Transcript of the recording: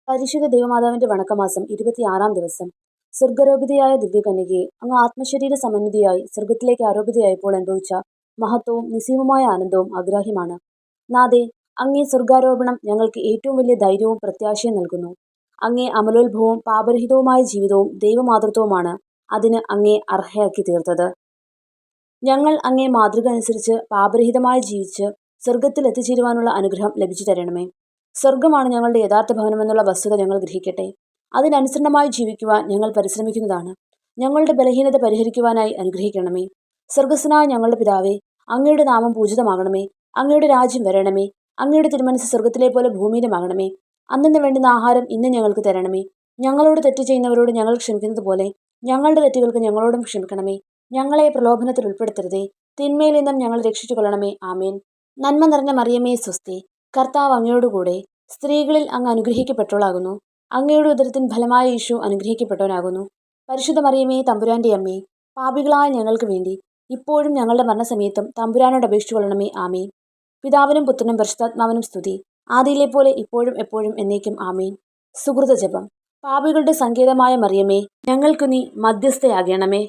പരിശുദ്ധ ദൈവമാതാവിന്റെ വണക്കമാസം 26-ാം ദിവസം. സ്വർഗാരോപിതയായ ദിവ്യകന്യകയെ, അങ്ങ് ആത്മശരീര സമന്വിതയായി സ്വർഗത്തിലേക്ക് ആരോപിതയായപ്പോൾ അനുഭവിച്ച മഹത്വവും നിസ്സീമമായ ആനന്ദവും അഗ്രാഹ്യമാണ്. നാഥേ, അങ്ങേ സ്വർഗാരോപണം ഞങ്ങൾക്ക് ഏറ്റവും വലിയ ധൈര്യവും പ്രത്യാശയും നൽകുന്നു. അങ്ങേ അമലോത്ഭവവും പാപരഹിതവുമായ ജീവിതവും ദൈവമാതൃത്വവുമാണ് അതിന് അങ്ങേ അർഹയാക്കി തീർത്തത്. ഞങ്ങൾ അങ്ങേ മാതൃക അനുസരിച്ച് പാപരഹിതമായി ജീവിച്ച് സ്വർഗത്തിൽ എത്തിച്ചേരുവാനുള്ള അനുഗ്രഹം ലഭിച്ചു തരണമേ. സ്വർഗമാണ് ഞങ്ങളുടെ യഥാർത്ഥ ഭവനമെന്നുള്ള വസ്തുത ഞങ്ങൾ ഗ്രഹിക്കട്ടെ. അതിനനുസരണമായി ജീവിക്കുവാൻ ഞങ്ങൾ പരിശ്രമിക്കുന്നതാണ്. ഞങ്ങളുടെ ബലഹീനത പരിഹരിക്കുവാനായി അനുഗ്രഹിക്കണമേ. സ്വർഗസ്ഥനായ ഞങ്ങളുടെ പിതാവേ, അങ്ങയുടെ നാമം പൂജിതമാകണമേ. അങ്ങയുടെ രാജ്യം വരണമേ. അങ്ങയുടെ തിരുമനസ് സ്വർഗത്തിലെ പോലെ ഭൂമിയിലുമാകണമേ. അന്നന്ന് വേണ്ടുന്ന ആഹാരം ഇന്ന് ഞങ്ങൾക്ക് തരണമേ. ഞങ്ങളോട് തെറ്റ് ചെയ്യുന്നവരോട് ഞങ്ങൾ ക്ഷമിക്കുന്നത് പോലെ ഞങ്ങളുടെ തെറ്റുകൾക്ക് ഞങ്ങളോടും ക്ഷമിക്കണമേ. ഞങ്ങളെ പ്രലോഭനത്തിൽ ഉൾപ്പെടുത്തരുതേ, തിന്മയിൽ നിന്നും ഞങ്ങളെ രക്ഷിച്ചു കൊള്ളണമേ. ആമേൻ. നന്മ നിറഞ്ഞ മറിയമേ സ്വസ്തി, കർത്താവ് അങ്ങയോടുകൂടെ സ്ത്രീകളിൽ അങ്ങ് അനുഗ്രഹിക്കപ്പെട്ടവളാകുന്നു. അങ്ങയുടെ ഉദരത്തിൻ ഫലമായ യേശു അനുഗ്രഹിക്കപ്പെട്ടവനാകുന്നു. പരിശുദ്ധ മറിയമേ, തമ്പുരാന്റെ അമ്മേ, പാപികളായ ഞങ്ങൾക്ക് വേണ്ടി ഇപ്പോഴും ഞങ്ങളുടെ മരണസമയത്തും തമ്പുരാനോട് അപേക്ഷിച്ചു കൊള്ളണമേ. ആമേൻ. പിതാവിനും പുത്രനും പരിശുദ്ധാത്മാവിനും സ്തുതി, ആദിയിലെ പോലെ ഇപ്പോഴും എപ്പോഴും എന്നേക്കും. ആമേൻ. സുകൃത ജപം. പാപികളുടെ സങ്കേതമായ മറിയമേ, ഞങ്ങൾക്കു നീ മധ്യസ്ഥയാകണമേ.